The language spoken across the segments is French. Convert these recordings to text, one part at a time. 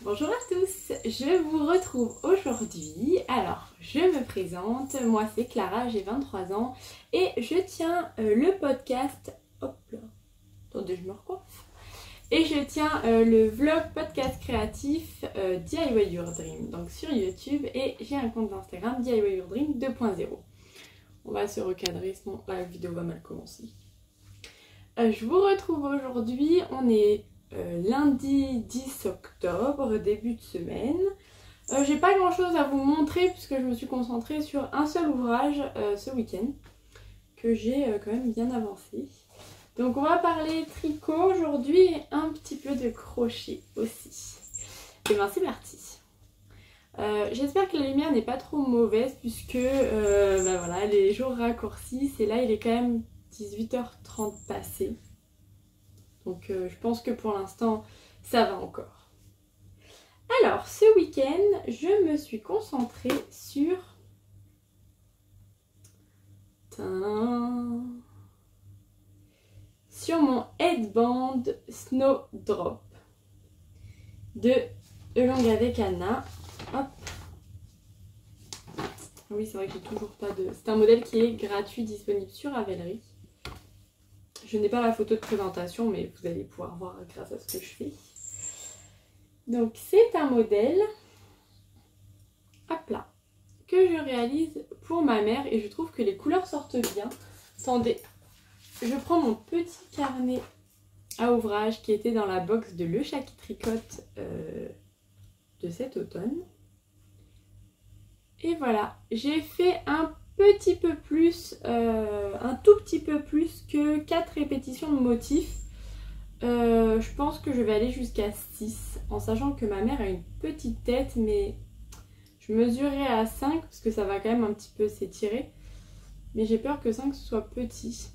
Bonjour à tous, je vous retrouve aujourd'hui. Alors, je me présente, moi c'est Clara, j'ai 23 ans et je tiens le podcast... Hop là, attendez, je me recoiffe. Et je tiens le vlog podcast créatif DIY Your Dream, donc sur YouTube, et j'ai un compte d'Instagram DIY Your Dream 2.0. On va se recadrer, sinon la vidéo va mal commencer. Je vous retrouve aujourd'hui, on est lundi 10 octobre, début de semaine. J'ai pas grand chose à vous montrer puisque je me suis concentrée sur un seul ouvrage ce week-end que j'ai quand même bien avancé. Donc on va parler tricot aujourd'hui et un petit peu de crochet aussi. Et ben c'est parti. J'espère que la lumière n'est pas trop mauvaise puisque voilà, les jours raccourcissent et là il est quand même 18h30 passé. Donc je pense que pour l'instant ça va encore. Alors ce week-end je me suis concentrée sur mon headband Snowdrop de Elongave Kana. Hop. Oui, c'est vrai que j'ai toujours pas de... C'est un modèle qui est gratuit, disponible sur Ravelry. Je n'ai pas la photo de présentation, mais vous allez pouvoir voir grâce à ce que je fais. Donc c'est un modèle, hop là, que je réalise pour ma mère et je trouve que les couleurs sortent bien. Attendez, je prends mon petit carnet à ouvrage qui était dans la box de Le Chat qui tricote de cet automne. Et voilà, j'ai fait un petit peu plus, un tout petit peu plus que 4 répétitions de motifs. Je pense que je vais aller jusqu'à 6, en sachant que ma mère a une petite tête, mais je mesurerai à 5 parce que ça va quand même un petit peu s'étirer. Mais j'ai peur que 5 soit petit.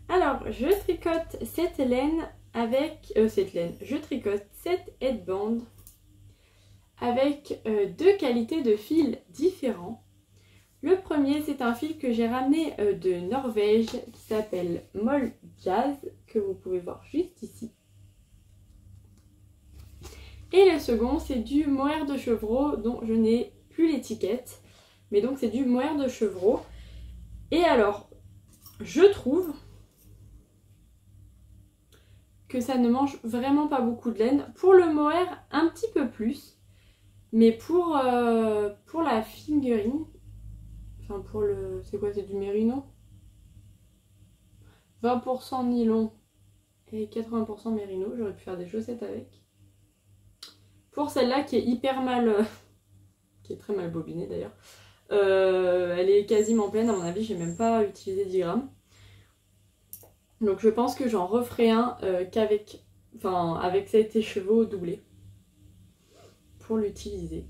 Alors, je tricote cette laine avec... je tricote cette headband avec deux qualités de fils différents. Le premier, c'est un fil que j'ai ramené de Norvège qui s'appelle Moll Jazz, que vous pouvez voir juste ici. Et le second, c'est du mohair de chevreau dont je n'ai plus l'étiquette. Mais donc c'est du mohair de chevreau. Et alors, je trouve que ça ne mange vraiment pas beaucoup de laine. Pour le mohair, un petit peu plus. Mais pour la fingering, enfin pour le... c'est quoi, c'est du mérino, 20% nylon et 80% mérino, j'aurais pu faire des chaussettes avec. Pour celle-là qui est hyper mal, qui est très mal bobinée d'ailleurs, elle est quasiment pleine à mon avis, j'ai même pas utilisé 10 grammes. Donc je pense que j'en referai un qu'avec, enfin avec cet écheveau doublé pour l'utiliser.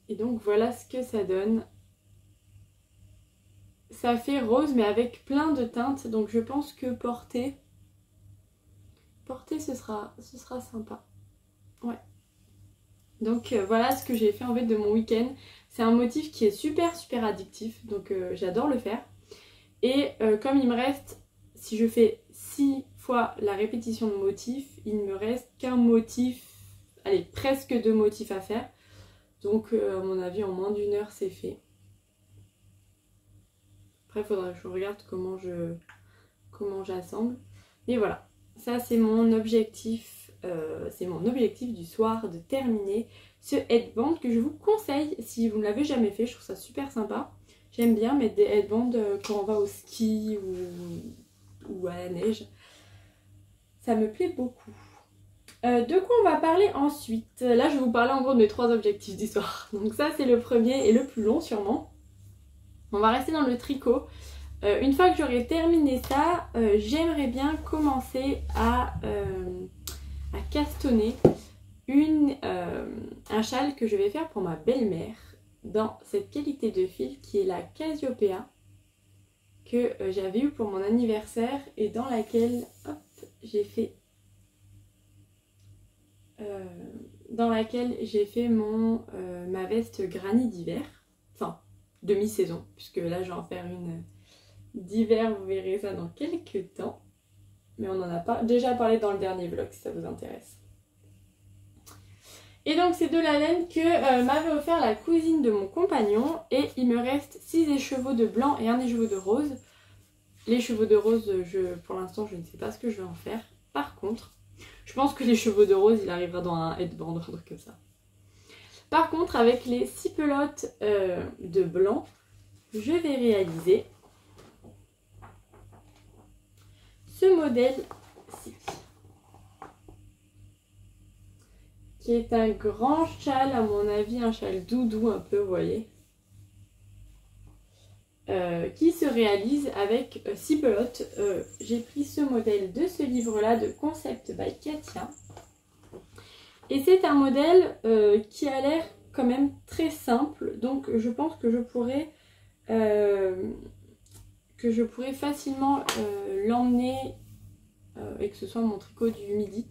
Et donc voilà ce que ça donne. Ça fait rose mais avec plein de teintes, donc je pense que porter ce sera sympa. Ouais. Donc voilà ce que j'ai fait en fait de mon week-end. C'est un motif qui est super addictif, donc j'adore le faire. Et comme il me reste, si je fais 6 fois la répétition de motifs, il ne me reste qu'un motif, allez, presque 2 motifs à faire. Donc à mon avis en moins d'une heure c'est fait. Après il faudra que je regarde comment j'assemble. Et voilà, ça c'est mon objectif. C'est mon objectif du soir, de terminer ce headband que je vous conseille si vous ne l'avez jamais fait. Je trouve ça super sympa. J'aime bien mettre des headbands quand on va au ski ou à la neige. Ça me plaît beaucoup. De quoi on va parler ensuite? Là je vais vous parler en gros de mes 3 objectifs du soir. Donc ça c'est le premier et le plus long sûrement. On va rester dans le tricot. Une fois que j'aurai terminé ça, j'aimerais bien commencer à castonner un châle que je vais faire pour ma belle-mère dans cette qualité de fil qui est la Cassiopeia que j'avais eu pour mon anniversaire et dans laquelle j'ai fait ma veste granny d'hiver, enfin demi-saison puisque là je vais en faire une d'hiver, vous verrez ça dans quelques temps. Mais on en a pas déjà parlé dans le dernier vlog si ça vous intéresse. Et donc c'est de la laine que m'avait offert la cousine de mon compagnon. Et il me reste 6 écheveaux de blanc et un écheveau de rose. Les chevaux de rose, pour l'instant je ne sais pas ce que je vais en faire. Par contre, je pense que les chevaux de rose il arrivera dans un headband ou un truc comme ça. Par contre avec les 6 pelotes de blanc, je vais réaliser ce modèle-ci, qui est un grand châle, à mon avis un châle doudou un peu, vous voyez, qui se réalise avec 6 pelotes. J'ai pris ce modèle de ce livre-là de Concept by Katia. Et c'est un modèle qui a l'air quand même très simple, donc je pense que je pourrais facilement l'emmener et que ce soit mon tricot du midi.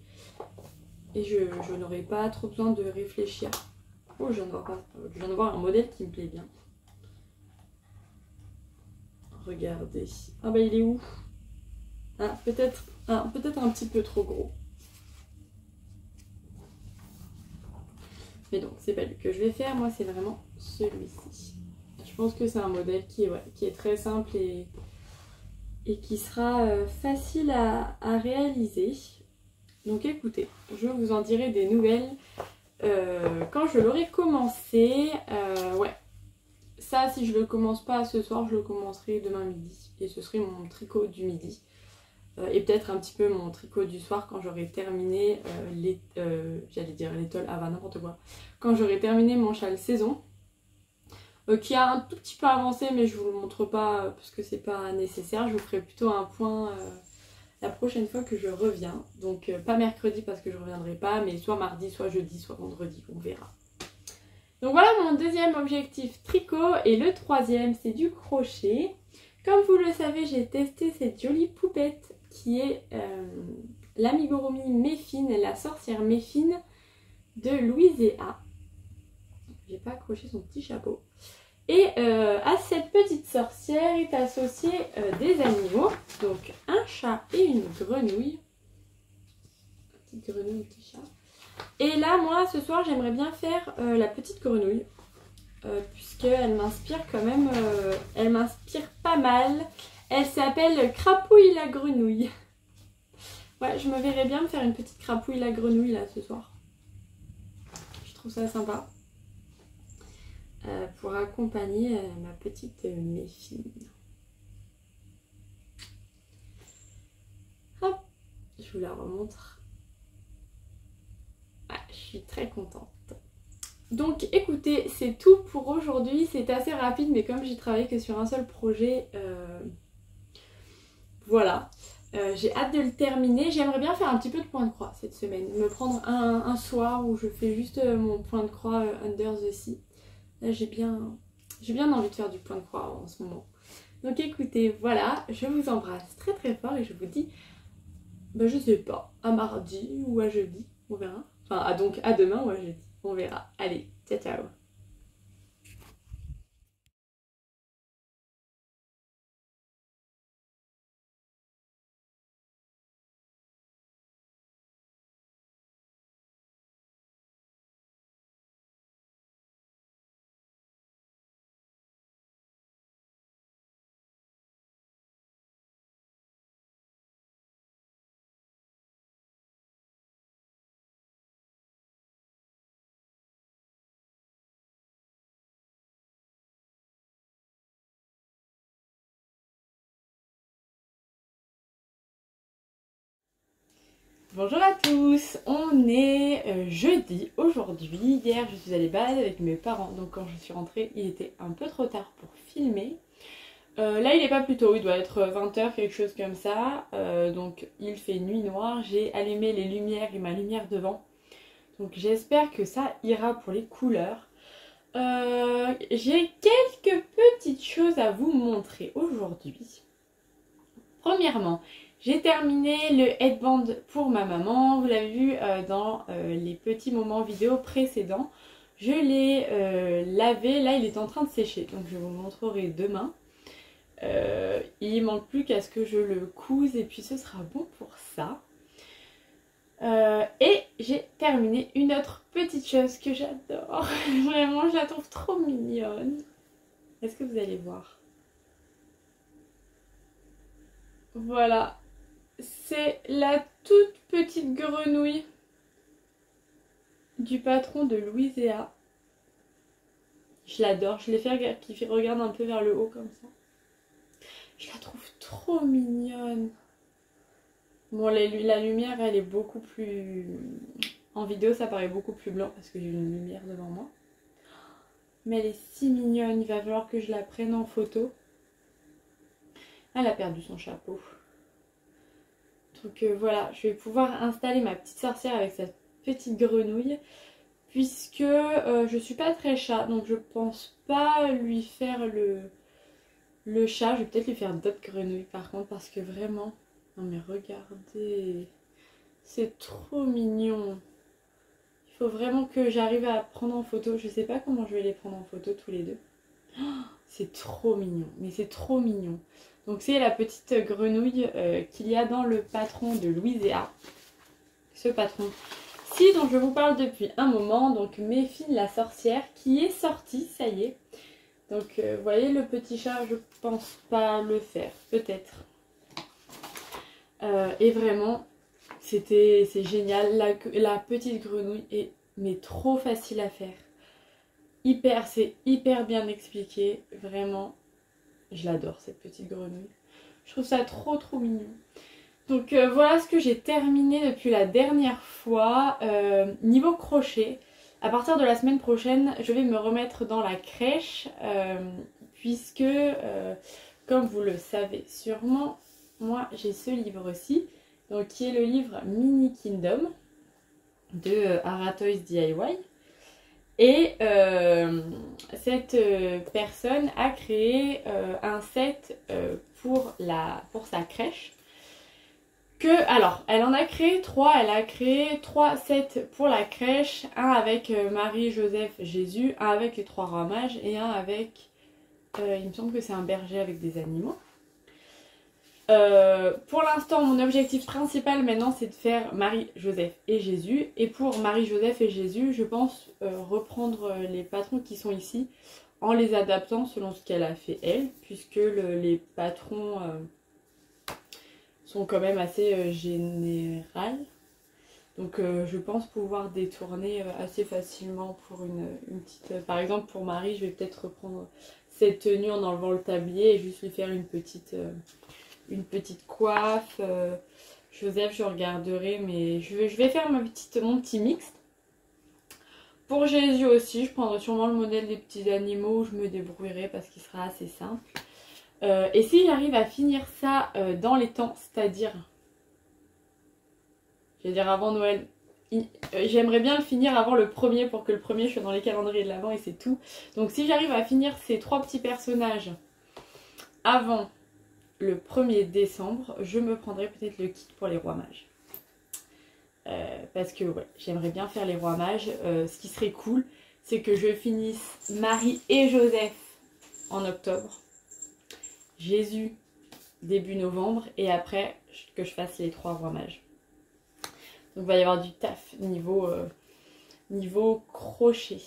Et je n'aurai pas trop besoin de réfléchir. Oh, je viens de voir un modèle qui me plaît bien. Regardez. Ah bah il est où? Ah, peut-être un petit peu trop gros. Mais donc c'est pas lui que je vais faire, moi c'est vraiment celui-ci. Je pense que c'est un modèle qui est très simple et qui sera facile à réaliser. Donc écoutez, je vous en dirai des nouvelles quand je l'aurai commencé. Ouais, ça si je le commence pas ce soir, je le commencerai demain midi. Et ce serait mon tricot du midi. Et peut-être un petit peu mon tricot du soir quand j'aurai terminé j'allais dire l'étole, ah bah n'importe quoi. Quand j'aurai terminé mon châle saison, qui a un tout petit peu avancé, mais je vous le montre pas parce que c'est pas nécessaire. Je vous ferai plutôt un point la prochaine fois que je reviens. Donc pas mercredi parce que je reviendrai pas, mais soit mardi, soit jeudi, soit vendredi, on verra. Donc voilà mon deuxième objectif tricot, et le troisième c'est du crochet. Comme vous le savez, j'ai testé cette jolie poupette qui est l'amigurumi Méfine, la sorcière Méfine de Louise et A. J'ai pas accroché son petit chapeau. Et à cette petite sorcière est associé des animaux, donc un chat et une grenouille. Une petite grenouille, un petit chat. Et là, moi, ce soir, j'aimerais bien faire la petite grenouille. Puisqu'elle m'inspire quand même, elle m'inspire pas mal. Elle s'appelle Crapouille la grenouille. Ouais, je me verrais bien me faire une petite crapouille la grenouille là ce soir. Je trouve ça sympa. Pour accompagner ma petite Méfine. Hop, je vous la remontre. Ouais, je suis très contente. Donc écoutez, c'est tout pour aujourd'hui. C'est assez rapide, mais comme j'ai travaillé que sur un seul projet, voilà. J'ai hâte de le terminer. J'aimerais bien faire un petit peu de point de croix cette semaine. Me prendre un soir où je fais juste mon point de croix under the sea. Là j'ai bien envie de faire du point de croix en ce moment. Donc écoutez, voilà, je vous embrasse très très fort et je vous dis, bah je sais pas, à mardi ou à jeudi, on verra. Enfin donc à demain ou à jeudi, on verra. Allez, ciao ciao. Bonjour à tous, on est jeudi aujourd'hui. Hier je suis allée balader avec mes parents, donc quand je suis rentrée il était un peu trop tard pour filmer. Là il est pas plus tôt, il doit être 20 h, quelque chose comme ça. Donc il fait nuit noire, j'ai allumé les lumières et ma lumière devant. Donc j'espère que ça ira pour les couleurs. J'ai quelques petites choses à vous montrer aujourd'hui. Premièrement, j'ai terminé le headband pour ma maman. Vous l'avez vu dans les petits moments vidéo précédents. Je l'ai lavé, là il est en train de sécher, donc je vous le montrerai demain. Il manque plus qu'à ce que je le couse et puis ce sera bon pour ça. Et j'ai terminé une autre petite chose que j'adore. Vraiment, je la trouve trop mignonne. Est-ce que vous allez voir? Voilà. C'est la toute petite grenouille du patron de Louisa. Je l'adore. Je l'ai fait qui regarde un peu vers le haut comme ça. Je la trouve trop mignonne. Bon, la lumière, elle est beaucoup plus... En vidéo, ça paraît beaucoup plus blanc parce que j'ai une lumière devant moi. Mais elle est si mignonne. Il va falloir que je la prenne en photo. Elle a perdu son chapeau. Donc voilà, je vais pouvoir installer ma petite sorcière avec cette petite grenouille. Puisque je suis pas très chat. Donc je pense pas lui faire le chat. Je vais peut-être lui faire d'autres grenouilles par contre. Parce que vraiment... Non mais regardez, c'est trop mignon. Il faut vraiment que j'arrive à prendre en photo. Je sais pas comment je vais les prendre en photo tous les deux. Oh, c'est trop mignon, mais c'est trop mignon. Donc c'est la petite grenouille qu'il y a dans le patron de Louisa. Ce patron-ci dont je vous parle depuis un moment. Donc Méfine la sorcière qui est sortie, ça y est. Donc vous voyez le petit chat, je pense pas le faire, peut-être. Et vraiment, c'est génial. La petite grenouille est mais trop facile à faire. C'est hyper bien expliqué. Vraiment, je l'adore cette petite grenouille. Je trouve ça trop mignon. Donc voilà ce que j'ai terminé depuis la dernière fois. Niveau crochet, à partir de la semaine prochaine, je vais me remettre dans la crèche. Puisque, comme vous le savez sûrement, moi j'ai ce livre-ci, donc qui est le livre Mini Kingdom de Aratoys DIY. Et cette personne a créé un set pour sa crèche. Alors, elle en a créé 3. Elle a créé 3 sets pour la crèche. Un avec Marie, Joseph, Jésus. Un avec les 3 rois mages. Et un avec, il me semble que c'est un berger avec des animaux. Pour l'instant, mon objectif principal maintenant, c'est de faire Marie, Joseph et Jésus. Et pour Marie, Joseph et Jésus, je pense reprendre les patrons qui sont ici en les adaptant selon ce qu'elle a fait elle, puisque les patrons sont quand même assez généraux. Donc je pense pouvoir détourner assez facilement pour une petite... par exemple, pour Marie, je vais peut-être reprendre cette tenue en enlevant le tablier et juste lui faire une petite coiffe. Joseph, je regarderai, mais je vais faire mon petit mixte. Pour Jésus aussi, je prendrai sûrement le modèle des petits animaux, je me débrouillerai parce qu'il sera assez simple. Et si j'arrive à finir ça dans les temps, c'est-à-dire, je vais dire avant Noël, j'aimerais bien le finir avant le premier pour que le premier je sois dans les calendriers de l'avant et c'est tout. Donc si j'arrive à finir ces 3 petits personnages avant le 1er décembre, je me prendrai peut-être le kit pour les rois mages. Parce que ouais, j'aimerais bien faire les rois mages. Ce qui serait cool, c'est que je finisse Marie et Joseph en octobre. Jésus début novembre. Et après, que je fasse les 3 rois mages. Donc il va y avoir du taf niveau crochet.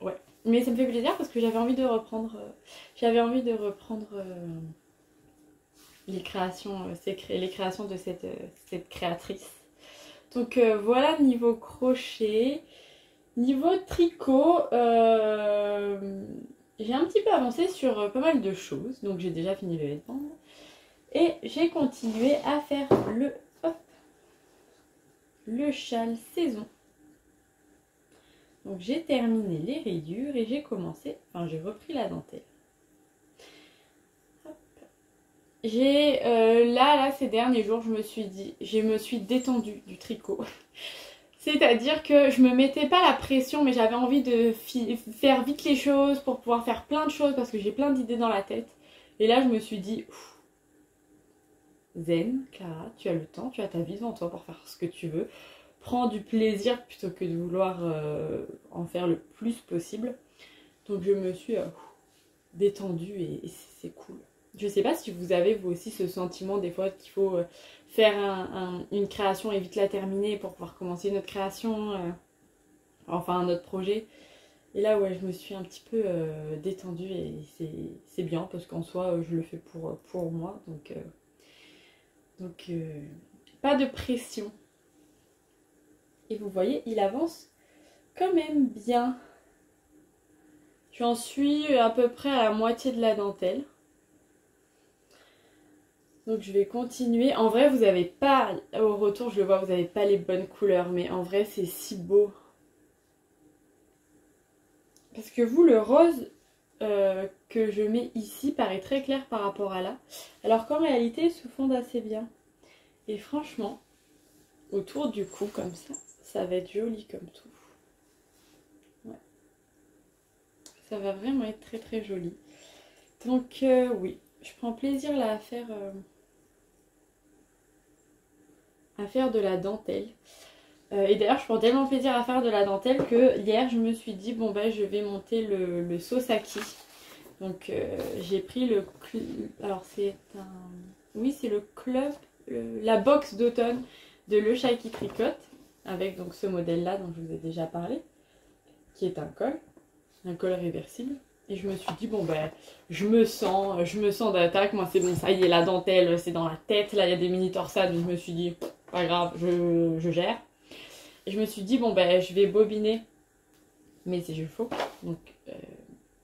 Ouais. Mais ça me fait plaisir parce que j'avais envie de reprendre... les créations de cette créatrice. Donc voilà niveau crochet. Niveau tricot, j'ai un petit peu avancé sur pas mal de choses. Donc j'ai déjà fini le headband. Et j'ai continué à faire le châle saison. Donc j'ai terminé les rayures et j'ai repris la dentelle. Là, ces derniers jours, je me suis détendue du tricot. C'est-à-dire que je me mettais pas la pression, mais j'avais envie de faire vite les choses pour pouvoir faire plein de choses parce que j'ai plein d'idées dans la tête. Et là, je me suis dit, zen, Clara, tu as le temps, tu as ta vie devant toi pour faire ce que tu veux. Prends du plaisir plutôt que de vouloir en faire le plus possible. Donc je me suis détendue et c'est cool. Je sais pas si vous avez vous aussi ce sentiment des fois qu'il faut faire une création et vite la terminer pour pouvoir commencer une autre création, enfin un autre projet. Et là ouais, je me suis un petit peu détendue et c'est bien parce qu'en soi je le fais pour moi. Donc pas de pression. Et vous voyez, il avance quand même bien. J'en suis à peu près à la moitié de la dentelle. Donc je vais continuer. En vrai, vous n'avez pas, au retour je le vois, vous n'avez pas les bonnes couleurs. Mais en vrai, c'est si beau. Parce que vous, le rose que je mets ici paraît très clair par rapport à là. Alors qu'en réalité, il se fonde assez bien. Et franchement, autour du cou, comme ça va être joli comme tout. Ouais. Ça va vraiment être très très joli. Donc oui, je prends plaisir là à faire de la dentelle. Et d'ailleurs, je prends tellement plaisir à faire de la dentelle que hier, je me suis dit, bon ben, je vais monter le Sosaki. Donc, j'ai pris alors, c'est un... Oui, c'est le club, la box d'automne de Le Chat qui tricote. Avec donc ce modèle-là dont je vous ai déjà parlé. Qui est un col réversible. Et je me suis dit, bon ben, je me sens d'attaque. Moi, c'est bon, ça y est, la dentelle, c'est dans la tête. Là, il y a des mini torsades. Je me suis dit, pas grave, je gère. Et je me suis dit, bon ben, je vais bobiner mes écheveaux. Donc,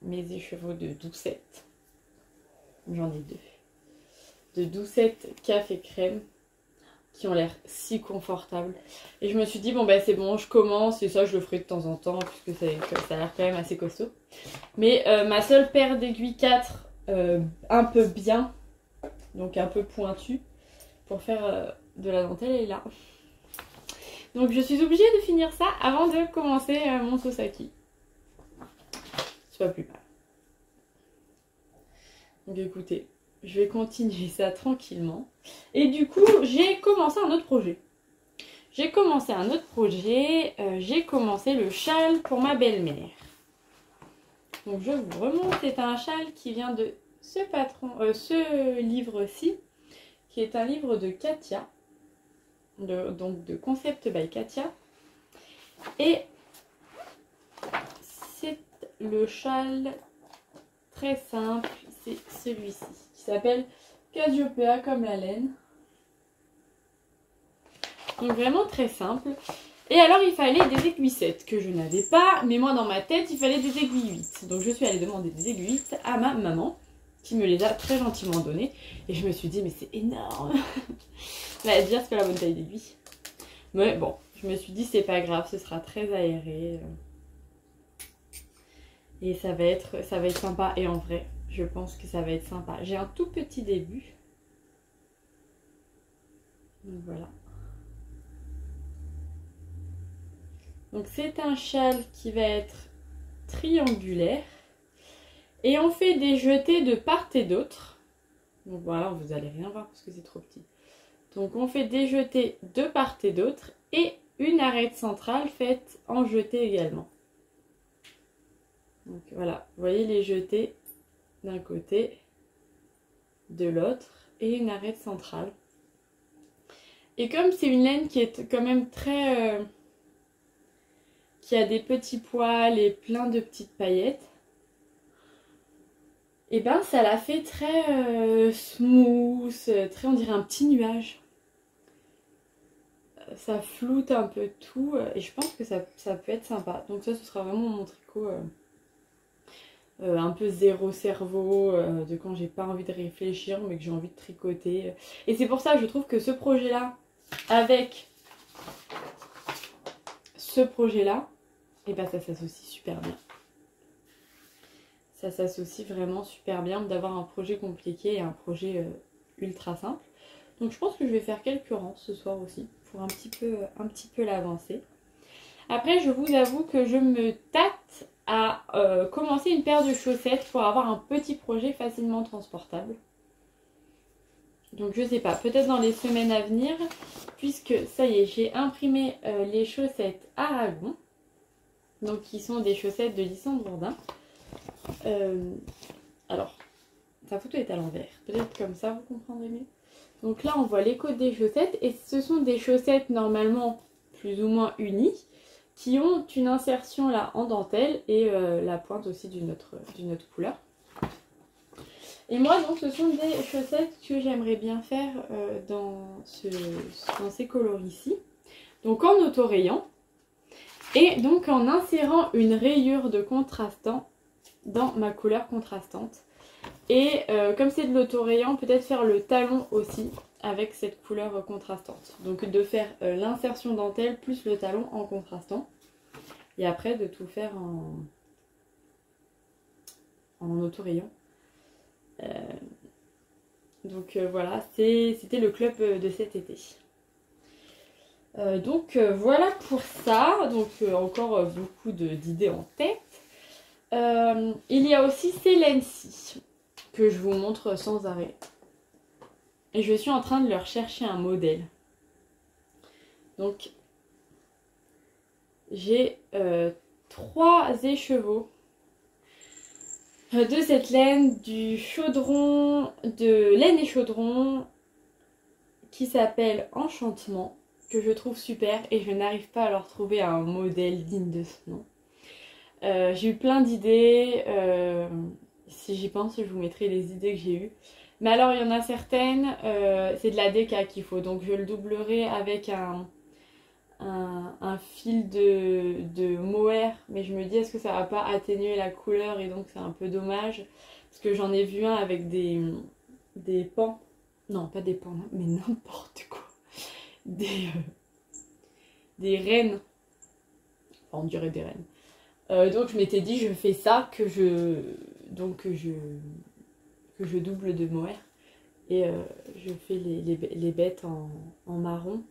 mes écheveaux de doucette. J'en ai deux. De doucette café crème. Qui ont l'air si confortables. Et je me suis dit, bon ben c'est bon, je commence. Et ça, je le ferai de temps en temps. Puisque ça a l'air quand même assez costaud. Mais ma seule paire d'aiguilles 4, un peu bien. Donc un peu pointue. Pour faire de la dentelle, est là. Donc je suis obligée de finir ça avant de commencer mon Sosaki. C'est pas plus mal. Donc écoutez, je vais continuer ça tranquillement. Et du coup, j'ai commencé un autre projet. J'ai commencé le châle pour ma belle-mère. Donc je vous remonte, c'est un châle qui vient de ce livre-ci, qui est un livre de Katia. Donc de Concept by Katia. Et c'est le châle très simple, c'est celui-ci qui s'appelle Cassiopeia comme la laine. Donc vraiment très simple. Et alors il fallait des aiguilles 7 que je n'avais pas, mais moi dans ma tête il fallait des aiguilles 8. Donc je suis allée demander des aiguilles 8 à ma maman qui me les a très gentiment données. Et je me suis dit mais c'est énorme. Là déjà c'est pas la bonne taille d'aiguille. Mais bon, je me suis dit c'est pas grave, ce sera très aéré. Et ça va être sympa. Et en vrai, je pense que ça va être sympa. J'ai un tout petit début. Donc voilà. Donc c'est un châle qui va être triangulaire. Et on fait des jetés de part et d'autre. Donc voilà, vous allez rien voir parce que c'est trop petit. Donc on fait des jetés de part et d'autre. Et une arête centrale faite en jeté également. Donc voilà, vous voyez les jetés d'un côté, de l'autre. Et une arête centrale. Et comme c'est une laine qui est quand même très... qui a des petits poils et plein de petites paillettes, et ben ça la fait très smooth, très on dirait un petit nuage. Ça floute un peu tout et je pense que ça peut être sympa. Donc ça ce sera vraiment mon tricot un peu zéro cerveau, de quand j'ai pas envie de réfléchir mais que j'ai envie de tricoter. Et c'est pour ça que je trouve que ce projet là, avec ce projet là, et ben ça s'associe super bien. Ça s'associe vraiment super bien d'avoir un projet compliqué et un projet ultra simple. Donc je pense que je vais faire quelques rangs ce soir aussi pour un petit peu l'avancer. Après je vous avoue que je me tâte à commencer une paire de chaussettes pour avoir un petit projet facilement transportable. Donc je sais pas, peut-être dans les semaines à venir, puisque ça y est, j'ai imprimé les chaussettes Aragon. Donc qui sont des chaussettes de Lysandre Bourdin. Alors, sa photo est à l'envers. Peut-être comme ça vous comprendrez mieux. Donc là on voit les côtes des chaussettes et ce sont des chaussettes normalement plus ou moins unies qui ont une insertion là en dentelle et la pointe aussi d'une autre couleur. Et moi donc ce sont des chaussettes que j'aimerais bien faire dans ces coloris-ci. Donc en auto-rayant et donc en insérant une rayure de contrastant dans ma couleur contrastante. Et comme c'est de l'auto-rayant, peut-être faire le talon aussi avec cette couleur contrastante. Donc de faire l'insertion dentelle plus le talon en contrastant. Et après de tout faire en auto-rayant. Donc voilà, c'était le club de cet été. Donc voilà pour ça. Donc encore beaucoup d'idées en tête. Il y a aussi ces lentilles que je vous montre sans arrêt. Et je suis en train de leur chercher un modèle. Donc j'ai 3 écheveaux de cette laine, du chaudron, de laine et chaudron qui s'appelle Enchantement, que je trouve super et je n'arrive pas à leur trouver un modèle digne de ce nom. J'ai eu plein d'idées, si j'y pense je vous mettrai les idées que j'ai eues. Mais alors il y en a certaines, c'est de la déca qu'il faut, donc je le doublerai avec un fil de mohair, mais je me dis est-ce que ça va pas atténuer la couleur et donc c'est un peu dommage parce que j'en ai vu un avec des pans, non pas des pans mais n'importe quoi, des rennes, enfin on dirait des rennes, donc je m'étais dit je fais ça que je double de mohair et je fais les bêtes en marron.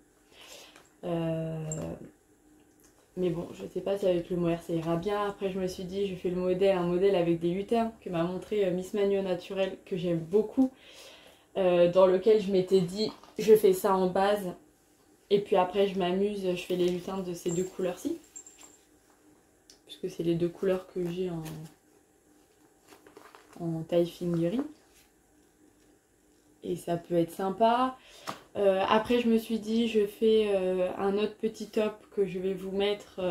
Mais bon, je sais pas si avec le mohair ça ira bien. Après je me suis dit je fais un modèle avec des lutins que m'a montré Miss Manu au naturel, que j'aime beaucoup, dans lequel je m'étais dit je fais ça en base et puis après je m'amuse, je fais les lutins de ces 2 couleurs-ci puisque c'est les 2 couleurs que j'ai en taille fingering et ça peut être sympa. Après je me suis dit je fais un autre petit top que je vais vous mettre,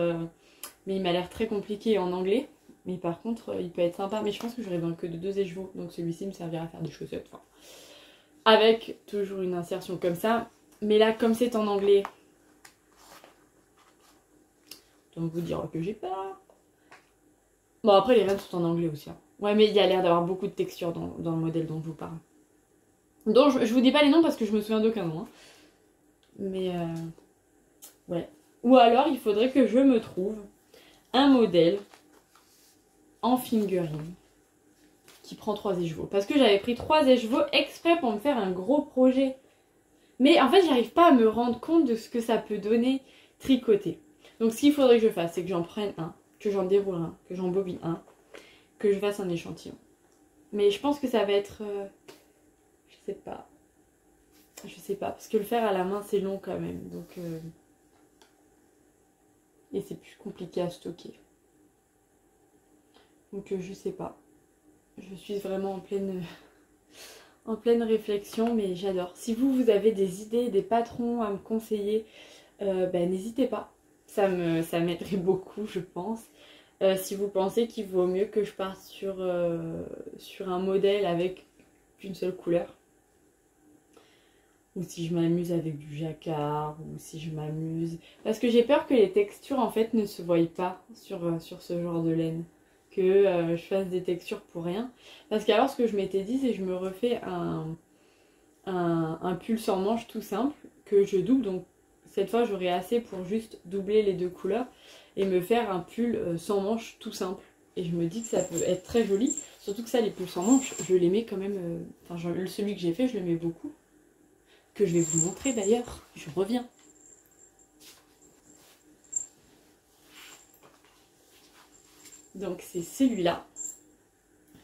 mais il m'a l'air très compliqué en anglais, mais par contre il peut être sympa, mais je pense que j'aurai besoin que de 2 écheveaux, donc celui-ci me servira à faire des chaussettes, enfin, avec toujours une insertion comme ça, mais là comme c'est en anglais, donc vous dire que j'ai peur. Bon après les rennes sont en anglais aussi, hein. Ouais mais il y a l'air d'avoir beaucoup de texture dans le modèle dont je vous parle. Donc je vous dis pas les noms parce que je me souviens d'aucun nom. Hein. Mais ouais. Ou alors il faudrait que je me trouve un modèle en fingering qui prend 3 écheveaux. Parce que j'avais pris 3 écheveaux exprès pour me faire un gros projet. Mais en fait j'arrive pas à me rendre compte de ce que ça peut donner tricoter. Donc ce qu'il faudrait que je fasse, c'est que j'en prenne un, que j'en déroule un, que j'en bobine un, que je fasse un échantillon. Mais je pense que ça va être... Je sais pas, parce que le faire à la main c'est long quand même, donc et c'est plus compliqué à stocker. Donc je sais pas. Je suis vraiment en pleine réflexion, mais j'adore. Si vous avez des idées, des patrons à me conseiller, n'hésitez pas. Ça m'aiderait beaucoup, je pense. Si vous pensez qu'il vaut mieux que je parte sur un modèle avec qu'une seule couleur. Ou si je m'amuse avec du jacquard, ou si je m'amuse... Parce que j'ai peur que les textures en fait ne se voient pas sur ce genre de laine. Que je fasse des textures pour rien. Parce qu'alors ce que je m'étais dit, c'est que je me refais un pull sans manche tout simple, que je double. Donc cette fois j'aurai assez pour juste doubler les 2 couleurs et me faire un pull sans manche tout simple. Et je me dis que ça peut être très joli. Surtout que ça, les pulls sans manche, je les mets quand même... celui que j'ai fait, je le mets beaucoup. Que je vais vous montrer d'ailleurs, je reviens. Donc c'est celui-là,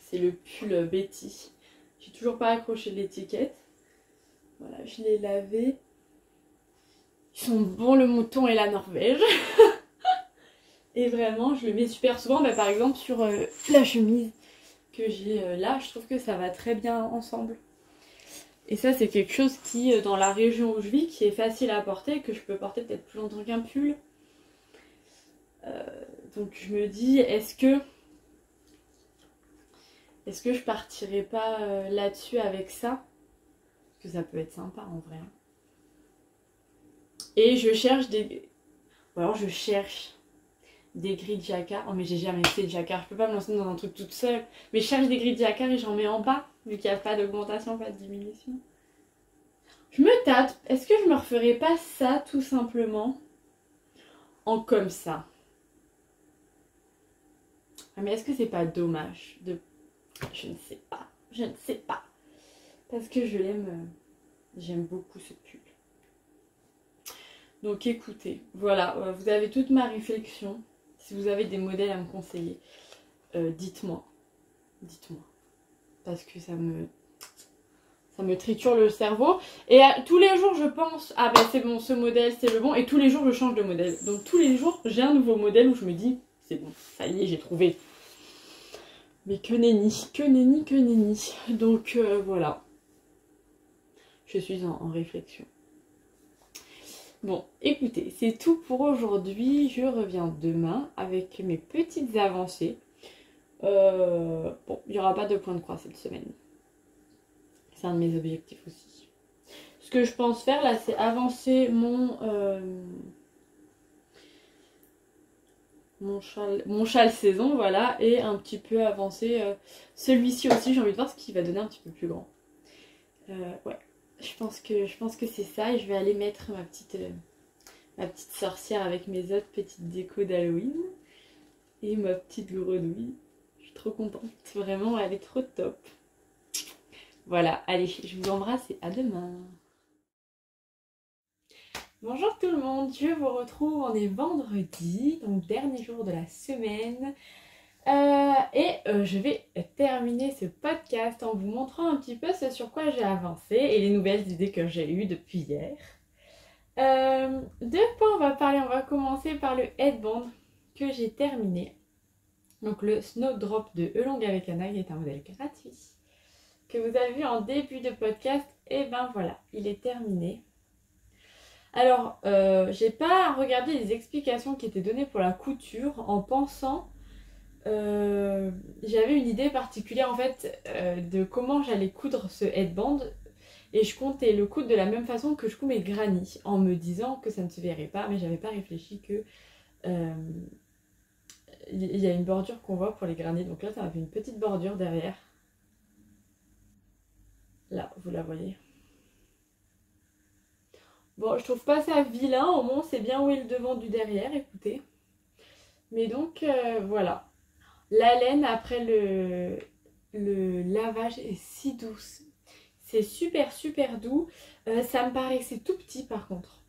c'est le pull Betty. J'ai toujours pas accroché l'étiquette. Voilà, je l'ai lavé. Ils sont bons le mouton et la Norvège. Et vraiment, je le mets super souvent, par exemple sur la chemise que j'ai là, je trouve que ça va très bien ensemble. Et ça, c'est quelque chose qui, dans la région où je vis, qui est facile à porter, que je peux porter peut-être plus longtemps qu'un pull. Donc je me dis, est-ce que je partirais pas là-dessus avec ça? Parce que ça peut être sympa en vrai. Et je cherche des... Ou alors je cherche des grilles de jacquard. Oh mais j'ai jamais fait de jacquard, je peux pas me lancer dans un truc toute seule. Mais je cherche des grilles de jacquard et j'en mets en bas, vu qu'il n'y a pas d'augmentation, pas de diminution. Je me tâte. Est-ce que je me referais pas ça tout simplement en comme ça? Ah, mais est-ce que c'est pas dommage de... Je ne sais pas. Je ne sais pas. Parce que je l'aime... J'aime beaucoup ce pull. Donc écoutez, voilà, vous avez toute ma réflexion. Si vous avez des modèles à me conseiller, dites-moi. Dites-moi. Parce que ça me triture le cerveau. Et tous les jours, je pense, ah ben c'est bon, ce modèle, c'est le bon. Et tous les jours, je change de modèle. Donc tous les jours, j'ai un nouveau modèle où je me dis, c'est bon, ça y est, j'ai trouvé. Mais que nenni, que nenni, que nenni. Donc voilà. Je suis en réflexion. Bon, écoutez, c'est tout pour aujourd'hui. Je reviens demain avec mes petites avancées. Bon, il n'y aura pas de point de croix cette semaine. C'est un de mes objectifs aussi. Ce que je pense faire là, c'est avancer mon châle saison, voilà, et un petit peu avancer celui-ci aussi. J'ai envie de voir ce qui va donner un petit peu plus grand. Ouais, je pense que c'est ça. Et je vais aller mettre ma petite sorcière avec mes autres petites décos d'Halloween et ma petite grenouille. Je suis trop contente. Vraiment, elle est trop top. Voilà, allez, je vous embrasse et à demain. Bonjour tout le monde, je vous retrouve, on est vendredi, donc dernier jour de la semaine. Je vais terminer ce podcast en vous montrant un petit peu ce sur quoi j'ai avancé et les nouvelles idées que j'ai eues depuis hier. De quoi on va parler? On va commencer par le headband que j'ai terminé. Donc le Snowdrop de Elong avec Anna, qui est un modèle gratuit que vous avez vu en début de podcast. Et ben voilà, il est terminé. Alors, j'ai pas regardé les explications qui étaient données pour la couture en pensant... j'avais une idée particulière en fait de comment j'allais coudre ce headband. Et je comptais le coudre de la même façon que je couds mes grannies, en me disant que ça ne se verrait pas, mais j'avais pas réfléchi que il y a une bordure qu'on voit pour les grannies. Donc là, ça m'a fait une petite bordure derrière. Là, vous la voyez. Bon, je trouve pas ça vilain, au moins c'est bien où est le devant du derrière, écoutez. Mais donc, voilà. La laine, après le lavage, est si douce. C'est super super doux. Ça me paraissait tout petit par contre.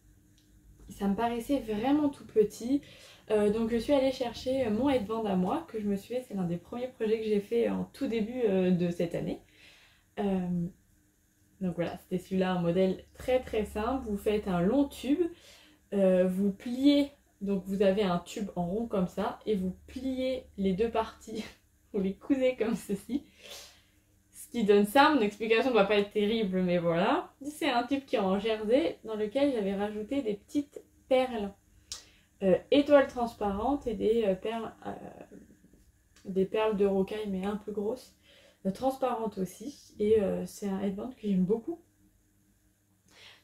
Ça me paraissait vraiment tout petit. Donc je suis allée chercher mon headband à moi que je me suis fait. C'est l'un des premiers projets que j'ai fait en tout début de cette année. Donc voilà, c'était celui-là, un modèle très très simple. Vous faites un long tube, vous pliez, donc vous avez un tube en rond comme ça, et vous pliez les deux parties, vous les cousez comme ceci. Ce qui donne ça, mon explication ne doit pas être terrible, mais voilà. C'est un tube qui est en jersey, dans lequel j'avais rajouté des petites perles étoiles transparentes et des perles de rocaille, mais un peu grosses. Transparente aussi, et c'est un headband que j'aime beaucoup,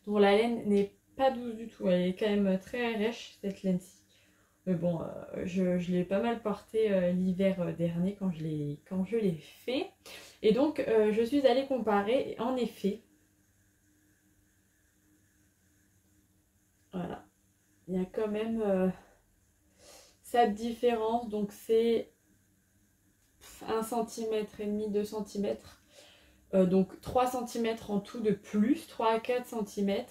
dont la laine n'est pas douce du tout, elle est quand même très rêche cette laine-ci, mais bon, je l'ai pas mal porté l'hiver dernier quand je l'ai fait, et donc je suis allée comparer, et en effet, voilà, il y a quand même cette différence, donc c'est 1,5 cm, 2 cm, donc 3 cm en tout de plus, 3 à 4 cm,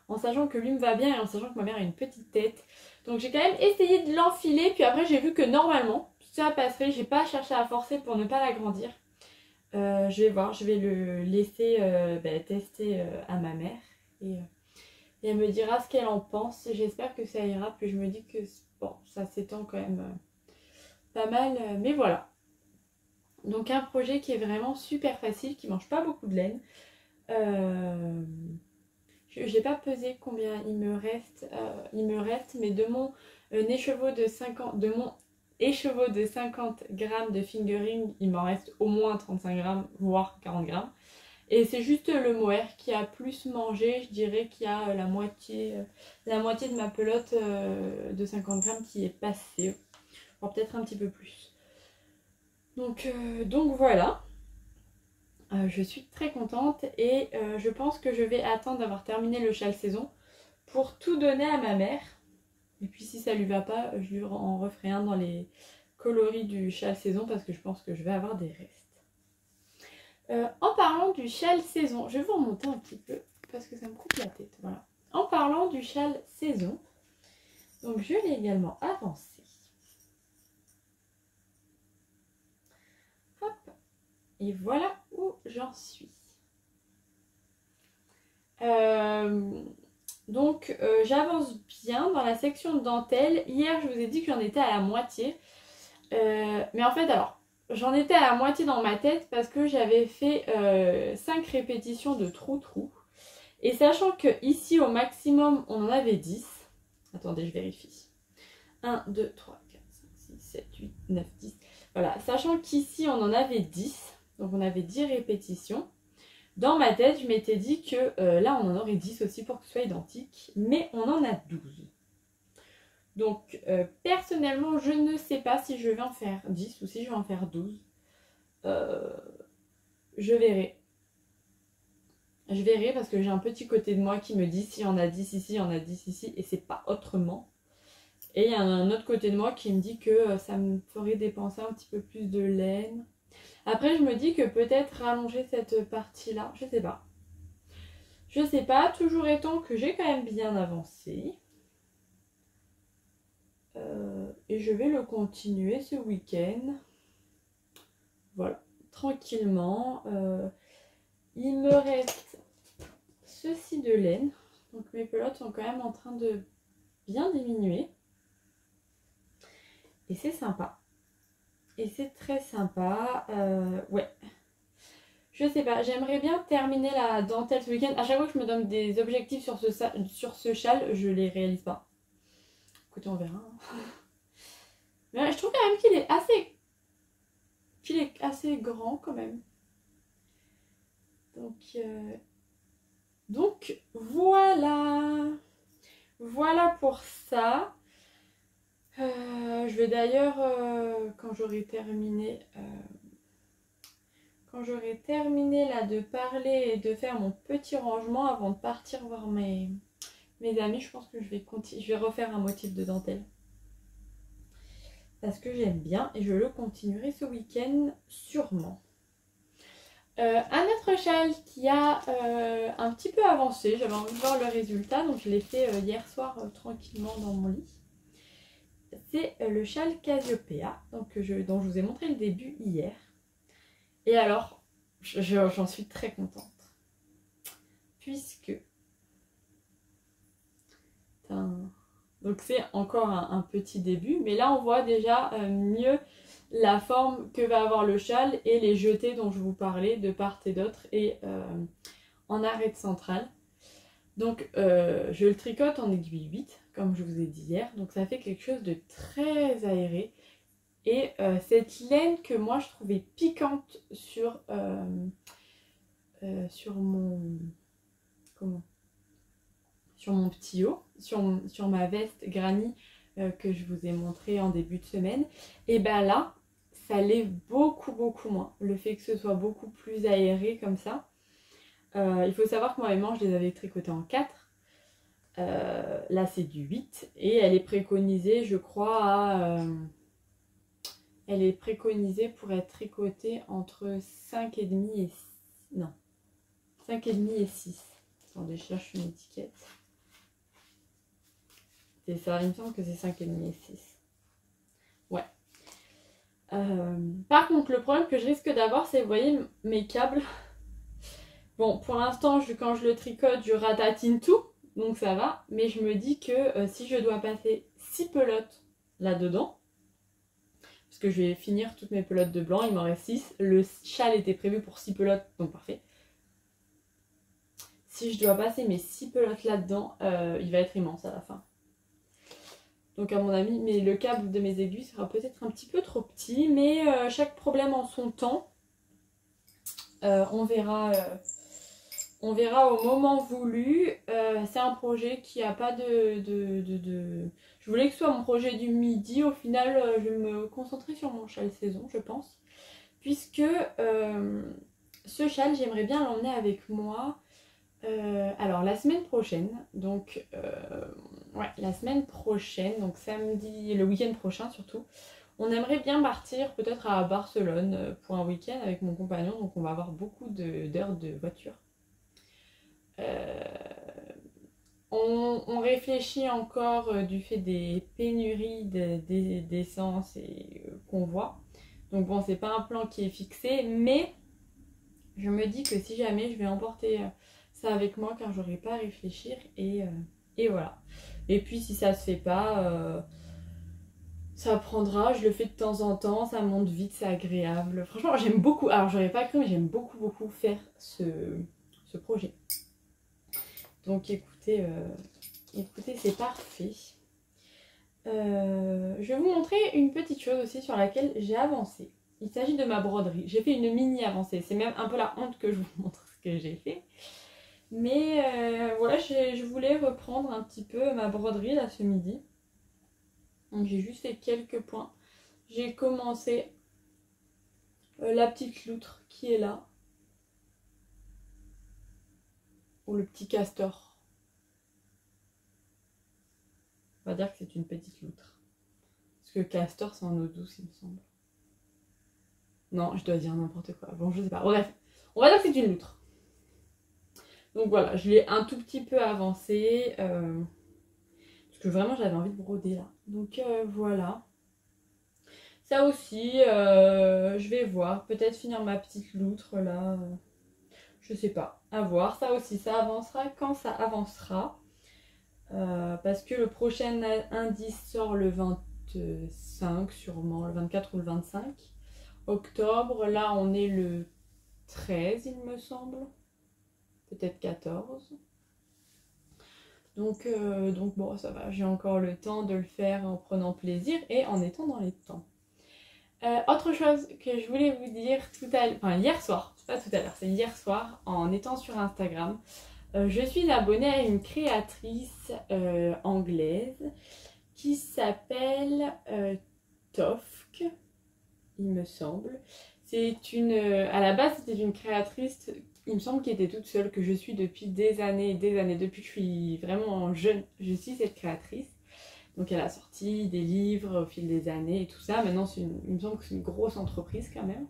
en sachant que lui me va bien et en sachant que ma mère a une petite tête. Donc j'ai quand même essayé de l'enfiler, puis après j'ai vu que normalement ça passerait, j'ai pas cherché à forcer pour ne pas l'agrandir. Je vais voir, je vais le laisser tester à ma mère et elle me dira ce qu'elle en pense. J'espère que ça ira, puis je me dis que bon, ça s'étend quand même pas mal, mais voilà. Donc un projet qui est vraiment super facile, qui mange pas beaucoup de laine. J'ai pas pesé combien il me reste, mais de mon écheveau de 50 grammes de fingering, il m'en reste au moins 35 grammes, voire 40 grammes. Et c'est juste le mohair qui a plus mangé, je dirais qu'il y a la moitié de ma pelote de 50 grammes qui est passée, voire peut-être un petit peu plus. Donc voilà. Je suis très contente et je pense que je vais attendre d'avoir terminé le châle saison pour tout donner à ma mère. Et puis si ça lui va pas, je lui en referai un dans les coloris du châle saison parce que je pense que je vais avoir des restes. En parlant du châle saison, je vais vous remonter un petit peu parce que ça me coupe la tête. Voilà. En parlant du châle saison, donc je l'ai également avancé. Hop. Et voilà où j'en suis. J'avance bien dans la section de dentelle. Hier, je vous ai dit que j'en étais à la moitié. Mais en fait, alors, j'en étais à la moitié dans ma tête parce que j'avais fait 5 répétitions de trou-trou. Et sachant que ici, au maximum, on en avait 10. Attendez, je vérifie. 1, 2, 3, 4, 5, 6, 7, 8, 9, 10. Voilà, sachant qu'ici, on en avait 10. Donc, on avait 10 répétitions. Dans ma tête, je m'étais dit que là, on en aurait 10 aussi pour que ce soit identique. Mais on en a 12. Donc, personnellement, je ne sais pas si je vais en faire 10 ou si je vais en faire 12. Je verrai. Je verrai parce que j'ai un petit côté de moi qui me dit s'il y en a 10 ici, il y en a 10 ici et c'est pas autrement. Et il y a un autre côté de moi qui me dit que ça me ferait dépenser un petit peu plus de laine. Après, je me dis que peut-être rallonger cette partie-là, je sais pas. Je sais pas, toujours étant que j'ai quand même bien avancé. Et je vais le continuer ce week-end. Voilà, tranquillement. Il me reste ceci de laine. Donc mes pelotes sont quand même en train de bien diminuer. Et c'est sympa. Et c'est très sympa. Ouais. Je sais pas, j'aimerais bien terminer la dentelle ce week-end. À chaque fois que je me donne des objectifs sur ce châle, je les réalise pas. Écoutez, on verra. Mais je trouve quand même qu'il est assez grand quand même. Donc voilà. Voilà pour ça. Je vais d'ailleurs, quand j'aurai terminé là de parler et de faire mon petit rangement avant de partir voir mes amis, je pense que je vais refaire un motif de dentelle. Parce que j'aime bien et je le continuerai ce week-end sûrement. Un autre châle qui a un petit peu avancé, j'avais envie de voir le résultat, donc je l'ai fait hier soir tranquillement dans mon lit. C'est le châle Casiopea, dont je vous ai montré le début hier. Et alors, j'en suis très contente. Puisque... Donc c'est encore un petit début, mais là on voit déjà mieux la forme que va avoir le châle et les jetés dont je vous parlais de part et d'autre et en arête centrale. Donc je le tricote en aiguille 8 comme je vous ai dit hier, donc ça fait quelque chose de très aéré et cette laine que moi je trouvais piquante sur mon petit haut, sur ma veste granny que je vous ai montré en début de semaine, et ben là ça l'est beaucoup moins, le fait que ce soit beaucoup plus aéré comme ça. Il faut savoir que moi mes manches je les avais tricotées en 4, là c'est du 8 et elle est préconisée je crois elle est préconisée pour être tricotée entre 5,5 et 5,5 et 6. Attendez, je cherche une étiquette. C'est ça, il me semble que c'est 5,5 et 6. Ouais. Par contre, le problème que je risque d'avoir, c'est, vous voyez, mes câbles. Bon, pour l'instant, quand je le tricote, je ratatine tout, donc ça va. Mais je me dis que si je dois passer 6 pelotes là-dedans, parce que je vais finir toutes mes pelotes de blanc, il m'en reste 6. Le châle était prévu pour 6 pelotes, donc parfait. Si je dois passer mes 6 pelotes là-dedans, il va être immense à la fin. Donc à mon avis, mais le câble de mes aiguilles sera peut-être un petit peu trop petit, mais chaque problème en son temps. On verra au moment voulu. C'est un projet qui a pas de... Je voulais que ce soit mon projet du midi. Au final, je vais me concentrer sur mon châle saison, je pense. Puisque ce châle, j'aimerais bien l'emmener avec moi. Alors la semaine prochaine, donc la semaine prochaine, donc samedi, le week-end prochain surtout, on aimerait bien partir peut-être à Barcelone pour un week-end avec mon compagnon, donc on va avoir beaucoup d'heures de voiture. On réfléchit encore du fait des pénuries d'essence et qu'on voit. Donc bon, c'est pas un plan qui est fixé, mais je me dis que si jamais je vais emporter ça avec moi car j'aurai pas à réfléchir et voilà. Et puis si ça se fait pas, ça prendra, je le fais de temps en temps, ça monte vite, c'est agréable. Franchement, j'aime beaucoup, alors j'aurais pas cru, mais j'aime beaucoup faire ce projet. Donc écoutez, c'est parfait. Je vais vous montrer une petite chose aussi sur laquelle j'ai avancé. Il s'agit de ma broderie. J'ai fait une mini avancée. C'est même un peu la honte que je vous montre ce que j'ai fait. Mais voilà, je voulais reprendre un petit peu ma broderie là ce midi. Donc j'ai juste fait quelques points. J'ai commencé la petite loutre qui est là. Ou le petit castor. On va dire que c'est une petite loutre. Parce que castor c'est en eau douce il me semble. Non, je dois dire n'importe quoi. Bon, je sais pas. Bref, on va dire que c'est une loutre. Donc voilà, je l'ai un tout petit peu avancé. Parce que vraiment, j'avais envie de broder là. Donc voilà. Ça aussi, je vais voir. Peut-être finir ma petite loutre là. Je sais pas. À voir. Ça aussi, ça avancera quand ça avancera. Parce que le prochain indice sort le 25 sûrement. Le 24 ou le 25 octobre. Là, on est le 13, il me semble. Peut-être 14. Donc bon, ça va, j'ai encore le temps de le faire en prenant plaisir et en étant dans les temps. Autre chose que je voulais vous dire hier soir, c'est pas tout à l'heure, c'est hier soir, en étant sur Instagram, je suis abonnée à une créatrice anglaise qui s'appelle Tofk, il me semble. À la base, c'était une créatrice, il me semble, qui était toute seule, que je suis depuis des années, depuis que je suis vraiment jeune, je suis cette créatrice. Donc elle a sorti des livres au fil des années et tout ça. Maintenant, il me semble que c'est une grosse entreprise quand même.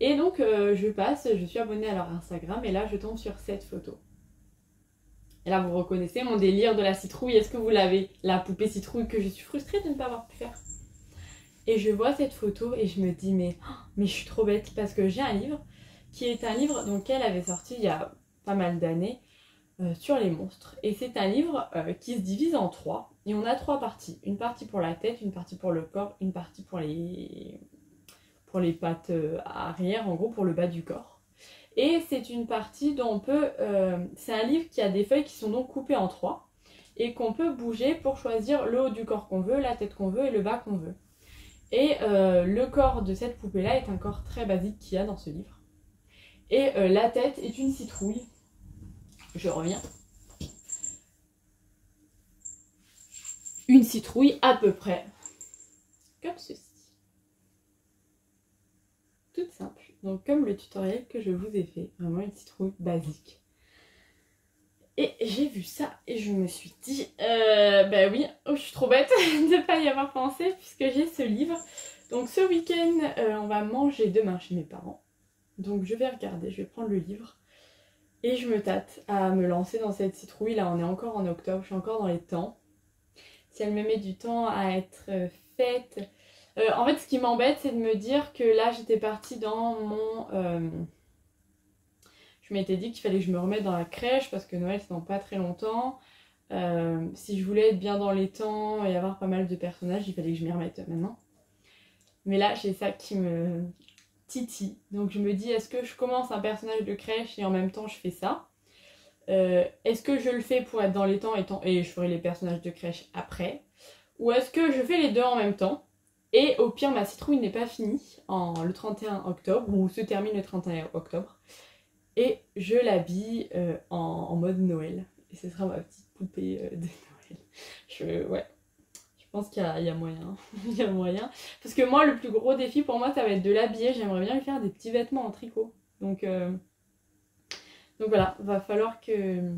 Et donc, je suis abonnée à leur Instagram et là, je tombe sur cette photo. Et là, vous reconnaissez mon délire de la citrouille. Est-ce que vous l'avez? La poupée citrouille que je suis frustrée de ne pas avoir pu faire. Et je vois cette photo et je me dis, mais je suis trop bête parce que j'ai un livre qui est un livre qu'elle avait sorti il y a pas mal d'années sur les monstres. Et c'est un livre qui se divise en 3. Et on a 3 parties. Une partie pour la tête, une partie pour le corps, une partie pour les pattes arrière, en gros pour le bas du corps. Et c'est une partie dont on peut... c'est un livre qui a des feuilles qui sont donc coupées en 3 et qu'on peut bouger pour choisir le haut du corps qu'on veut, la tête qu'on veut et le bas qu'on veut. Et le corps de cette poupée-là est un corps très basique qu'il y a dans ce livre. Et la tête est une citrouille. Je reviens. Une citrouille à peu près comme ceci. Toute simple. Donc comme le tutoriel que je vous ai fait. Vraiment une citrouille basique. Et j'ai vu ça et je me suis dit, bah oui, je suis trop bête de ne pas y avoir pensé puisque j'ai ce livre. Donc ce week-end, on va manger demain chez mes parents. Donc je vais regarder, je vais prendre le livre. Et je me tâte à me lancer dans cette citrouille. Là, on est encore en octobre, je suis encore dans les temps. Si elle me met du temps à être faite... en fait, ce qui m'embête, c'est de me dire que là, j'étais partie dans mon... Je m'étais dit qu'il fallait que je me remette dans la crèche parce que Noël, c'est dans pas très longtemps. Si je voulais être bien dans les temps et avoir pas mal de personnages, il fallait que je m'y remette maintenant. Mais là, j'ai ça qui me titille. Donc je me dis, est-ce que je commence un personnage de crèche et en même temps je fais ça? Est-ce que je le fais pour être dans les temps et je ferai les personnages de crèche après? Ou est-ce que je fais les deux en même temps? Et au pire, ma citrouille n'est pas finie le 31 octobre, ou se termine le 31 octobre. Et je l'habille en mode Noël. Et ce sera ma petite poupée de Noël. Ouais, je pense qu'il y a moyen. Il y a moyen. Parce que moi, le plus gros défi pour moi, ça va être de l'habiller. J'aimerais bien lui faire des petits vêtements en tricot. Donc voilà, va falloir que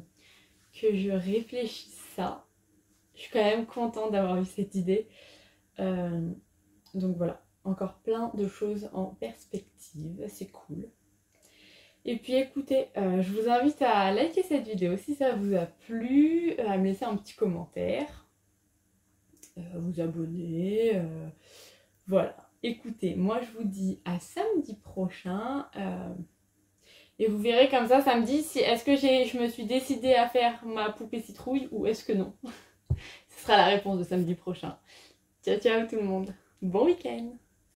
je réfléchisse ça. Je suis quand même contente d'avoir eu cette idée. Donc voilà, encore plein de choses en perspective, c'est cool. Et puis écoutez, je vous invite à liker cette vidéo si ça vous a plu, à me laisser un petit commentaire, vous abonner, voilà. Écoutez, moi je vous dis à samedi prochain, et vous verrez comme ça samedi si est-ce que je me suis décidée à faire ma poupée citrouille ou est-ce que non. Ce sera la réponse de samedi prochain. Ciao ciao tout le monde, bon week-end.